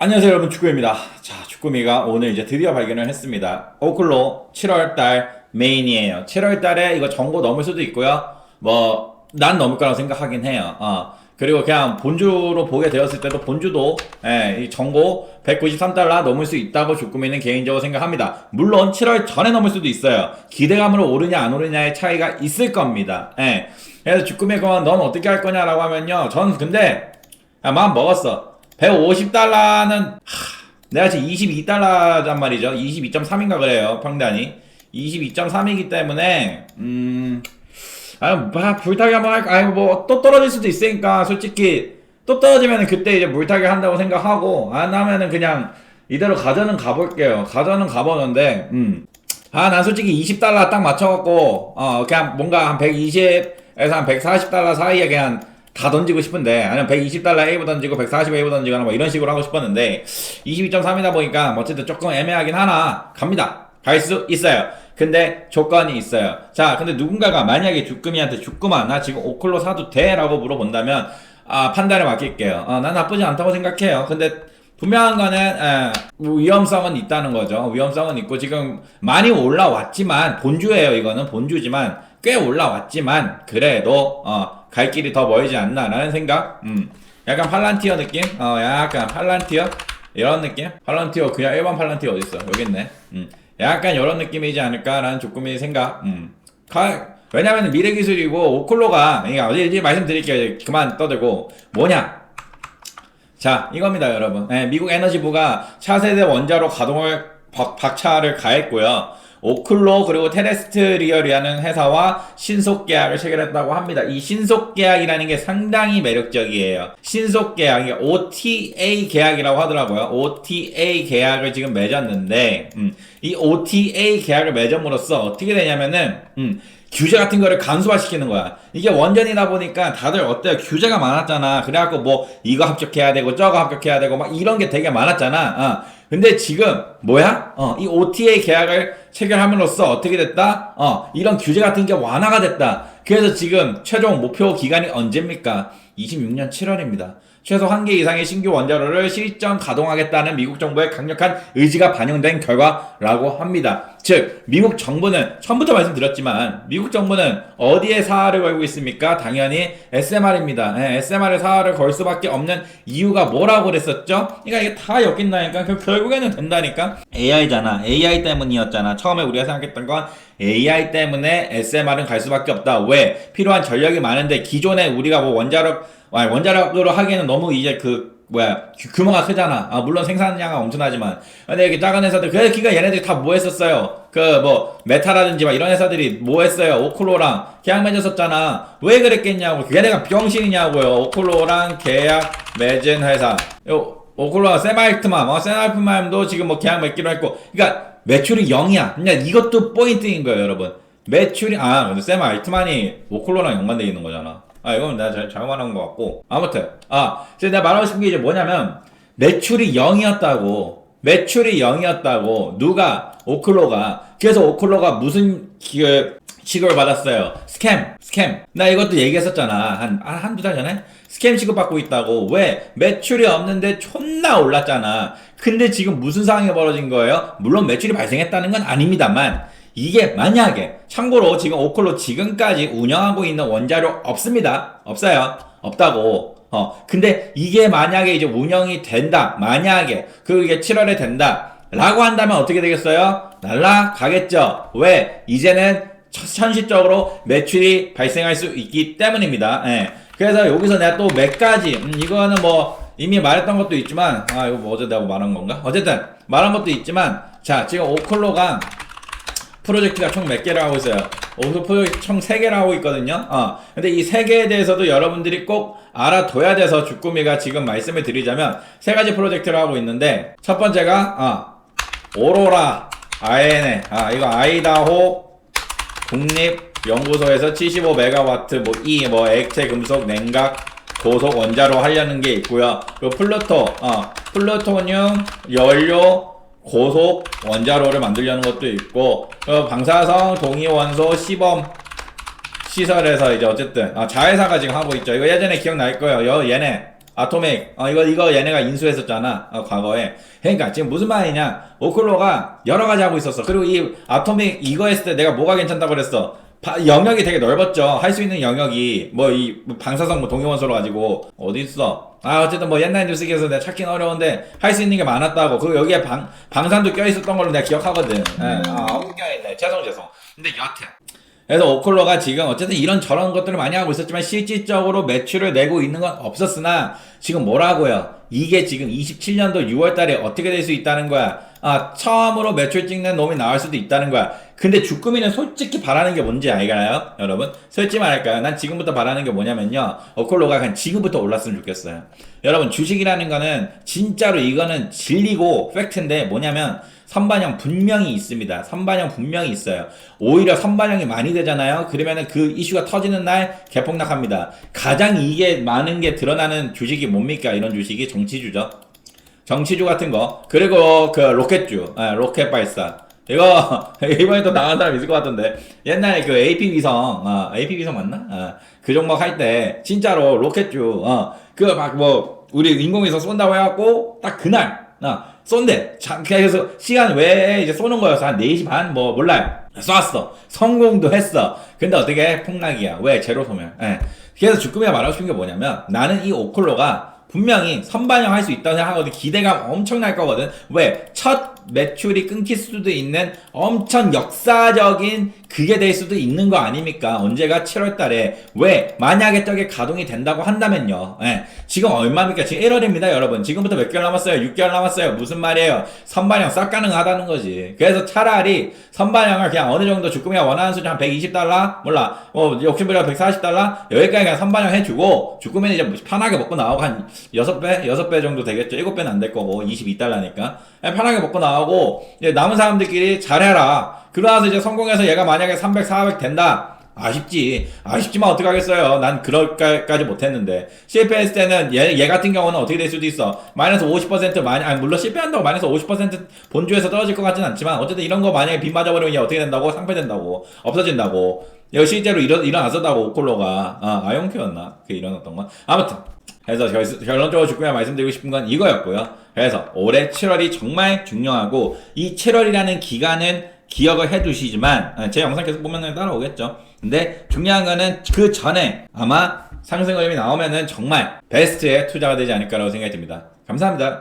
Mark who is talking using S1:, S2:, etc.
S1: 안녕하세요 여러분, 주꾸미입니다. 자, 주꾸미가 오늘 이제 드디어 발견을 했습니다. 오클로 7월달 메인이에요. 7월달에 이거 정고 넘을 수도 있고요. 난 넘을 거라고 생각하긴 해요. 그리고 그냥 본주로 보게 되었을 때도 본주도 이 정고 193달러 넘을 수 있다고 주꾸미는 개인적으로 생각합니다. 물론 7월 전에 넘을 수도 있어요. 기대감으로 오르냐 안 오르냐의 차이가 있을 겁니다. 그래서 주꾸미가 넌 어떻게 할 거냐라고 하면요, 전 근데 마음 먹었어. 150달러는 내가 지금 22달러란 말이죠. 22.3인가 그래요, 평단이. 22.3이기 때문에 불타기 한번 할까. 또 떨어질 수도 있으니까 솔직히 또 떨어지면 그때 이제 물타기 한다고 생각하고, 안 하면은 그냥 이대로 가전은 가볼게요. 가전은 가보는데 난 솔직히 20달러 딱 맞춰갖고 그냥 뭔가 한 120에서 한 140달러 사이에 그냥 다 던지고 싶은데, 아니면 120달러 A부 던지고 140 A부 던지거나 뭐 이런 식으로 하고 싶었는데 22.3이다 보니까 어쨌든 조금 애매하긴 하나 갑니다. 갈 수 있어요. 근데 조건이 있어요. 자, 근데 누군가가 만약에 주꾸미한테 주꾸마 나 지금 오클로 사도 돼? 라고 물어본다면 판단을 맡길게요. 난 나쁘지 않다고 생각해요. 근데 분명한 거는 위험성은 있다는 거죠. 위험성은 있고, 지금 많이 올라왔지만, 본주예요. 이거는 본주지만 꽤 올라왔지만 그래도 갈 길이 더 멀지 않나라는 생각. 약간 팔란티어 느낌. 약간 팔란티어 이런 느낌. 팔란티어 그냥 일반 팔란티어 어딨어? 여기 있네. 약간 이런 느낌이지 않을까라는 조금의 생각. 왜냐면 미래 기술이고 오클로가, 이제 말씀드릴게요. 그만 떠들고. 뭐냐? 자, 이겁니다, 여러분. 미국 에너지부가 차세대 원자로 가동을 박차를 가했고요. 오클로 그리고 테레스트리얼이라는 회사와 신속 계약을 체결했다고 합니다. 이 신속 계약이라는 게 상당히 매력적이에요. 신속 계약이 OTA 계약이라고 하더라고요. OTA 계약을 지금 맺었는데, 이 OTA 계약을 맺음으로써 어떻게 되냐면은, 규제 같은 거를 간소화시키는 거야. 이게 원전이다 보니까 다들 어때요? 규제가 많았잖아. 그래갖고 뭐 이거 합격해야 되고 저거 합격해야 되고 막 이런 게 되게 많았잖아. 근데 지금 뭐야? 이 OTA 계약을 체결함으로써 어떻게 됐다? 이런 규제 같은 게 완화가 됐다. 그래서 지금 최종 목표 기간이 언제입니까? 26년 7월입니다. 최소 1개 이상의 신규 원자로를 실전 가동하겠다는 미국 정부의 강력한 의지가 반영된 결과라고 합니다. 즉, 미국 정부는, 처음부터 말씀드렸지만 미국 정부는 어디에 사활을 걸고 있습니까? 당연히 SMR입니다. SMR에 사활을 걸 수밖에 없는 이유가 뭐라고 그랬었죠? 그러니까 이게 다 엮인다니까. 결국에는 된다니까. AI잖아. AI 때문이었잖아. 처음에 우리가 생각했던 건 AI 때문에 SMR은 갈 수밖에 없다. 왜? 필요한 전력이 많은데 기존에 우리가 뭐 원자력으로 하기에는 너무 이제 규모가 크잖아. 물론 생산량은 엄청나지만. 근데 이렇게 작은 회사들, 그러니까 얘네들이 다 뭐 했었어요? 메타라든지 막 이런 회사들이 뭐 했어요? 오클로랑 계약 맺었었잖아. 왜 그랬겠냐고. 걔네가 병신이냐고요. 오클로랑 계약 맺은 회사. 오클로와 세마알트맘도 지금 뭐 계약 맺기로 했고. 그러니까 매출이 0이야. 그러니까 이것도 포인트인 거예요, 여러분. 매출이, 근데 세마알트만이 오클로랑 연관되어 있는 거잖아. 이건 내가 잘못 말한 것 같고. 아무튼. 그래서 내가 말하고 싶은 게 이제 뭐냐면, 매출이 0이었다고. 매출이 0이었다고. 오클로가. 그래서 오클로가 무슨 취급을 받았어요? 스캠. 나 이것도 얘기했었잖아. 한두 달 전에? 스캠 취급받고 있다고. 왜? 매출이 없는데 존나 올랐잖아. 근데 지금 무슨 상황이 벌어진 거예요? 물론 매출이 발생했다는 건 아닙니다만, 이게 만약에, 참고로 지금 오클로 지금까지 운영하고 있는 원자료 없습니다. 없어요. 없다고. 근데 이게 만약에 이제 운영이 된다. 만약에 그게 7월에 된다. 라고 한다면 어떻게 되겠어요? 날라가겠죠. 왜? 이제는 현실적으로 매출이 발생할 수 있기 때문입니다. 그래서 여기서 내가 또 몇 가지, 이거는 뭐 이미 말했던 것도 있지만, 이거 뭐 어제 내가 말한 건가? 어쨌든 말한 것도 있지만, 자, 지금 오클로가 프로젝트가 총 몇 개를 하고 있어요? 프로젝트 총 3개를 하고 있거든요. 근데 이 3개에 대해서도 여러분들이 꼭 알아둬야 돼서 주꾸미가 지금 말씀을 드리자면 3가지 프로젝트를 하고 있는데, 첫 번째가 오로라 INA, 이거 아이다호 국립연구소에서 75메가와트 액체 금속 냉각 고속 원자로 하려는 게 있고요. 그리고 플루토늄 연료 고속 원자로를 만들려는 것도 있고, 방사성 동위원소 시범 시설에서 이제 어쨌든 자회사가 지금 하고 있죠. 이거 예전에 기억날 거예요. 얘네 아토믹 이거 얘네가 인수했었잖아 과거에. 그러니까 지금 무슨 말이냐, 오클로가 여러 가지 하고 있었어. 그리고 이 아토믹 이거 했을 때 내가 뭐가 괜찮다고 그랬어. 영역이 되게 넓었죠. 할 수 있는 영역이 이 방사성 동위원소로 가지고 어디 있어. 어쨌든 옛날 뉴스기에서 내가 찾긴 어려운데 할 수 있는 게 많았다고. 그리고 여기에 방산도 껴있었던 걸로 내가 기억하거든. 껴있네. 죄송. 근데 여튼 그래서 오클로가 지금 어쨌든 이런 저런 것들을 많이 하고 있었지만 실질적으로 매출을 내고 있는 건 없었으나 지금 뭐라고요? 이게 지금 27년도 6월 달에 어떻게 될 수 있다는 거야. 처음으로 매출 찍는 놈이 나올 수도 있다는 거야. 근데 주꾸미는 솔직히 바라는 게 뭔지 알까요? 여러분? 솔직히 말할까요? 난 지금부터 바라는 게 뭐냐면요. 오클로가 그냥 지금부터 올랐으면 좋겠어요. 여러분, 주식이라는 거는 진짜로 이거는 진리고 팩트인데 뭐냐면 선반영 분명히 있습니다. 선반영 분명히 있어요. 오히려 선반영이 많이 되잖아요. 그러면은 그 이슈가 터지는 날 개폭락합니다. 가장 이게 많은 게 드러나는 주식이 뭡니까? 이런 주식이 정치주죠. 정치주 같은 거. 그리고 그 로켓주, 로켓 발사. 이번에 또 나간 사람 있을 것 같던데. 옛날에 그 AP 위성 맞나? 그 종목 할 때, 진짜로 로켓주, 우리 인공위성 쏜다고 해갖고, 딱 그날, 쏜대. 그래서 시간 외에 이제 쏘는 거여서 한 4시 반? 몰라요. 쐈어. 성공도 했어. 근데 어떻게? 폭락이야. 왜? 제로 소멸. 그래서 주꾸미가 말하고 싶은 게 뭐냐면, 나는 이 오클로가 분명히 선반영 할 수 있다고 생각하거든. 기대감 엄청날 거거든. 왜? 첫 매출이 끊길 수도 있는 엄청 역사적인 그게 될 수도 있는 거 아닙니까? 언제가 7월 달에. 왜? 만약에 저게 가동이 된다고 한다면요. 지금 얼마입니까? 지금 1월입니다, 여러분. 지금부터 몇 개월 남았어요? 6개월 남았어요. 무슨 말이에요? 선반영 싹 가능하다는 거지. 그래서 차라리 선반영을 그냥 어느 정도 주꾸미가 원하는 수준 한 120달러? 몰라. 욕심부려 140달러? 여기까지 그냥 선반영 해주고, 주꾸미는 이제 편하게 먹고 나오고 한 6배 정도 되겠죠. 7배는 안 될 거고, 22달러니까. 편하게 먹고 나오고, 이제 남은 사람들끼리 잘해라. 그러나서 이제 성공해서 얘가 만약에 300, 400 된다. 아쉽지만 어떡하겠어요. 난 그럴까지 못했는데. 실패했을 때는 얘 같은 경우는 어떻게 될 수도 있어. 마이너스 50% 물론 실패한다고 마이너스 50% 본주에서 떨어질 것 같진 않지만, 어쨌든 이런 거 만약에 빗 맞아버리면 얘 어떻게 된다고? 상패된다고. 없어진다고. 이거 실제로 일어났었다고, 오콜로가. 아용큐였나? 일어났던 건. 아무튼. 그래서 결론적으로 주꾸미가 말씀드리고 싶은 건 이거였고요. 그래서 올해 7월이 정말 중요하고, 이 7월이라는 기간은 기억을 해두시지만, 제 영상 계속 보면 따라오겠죠. 근데 중요한 거는 그 전에 아마 상승 흐름이 나오면은 정말 베스트의 투자가 되지 않을까라고 생각이 듭니다. 감사합니다.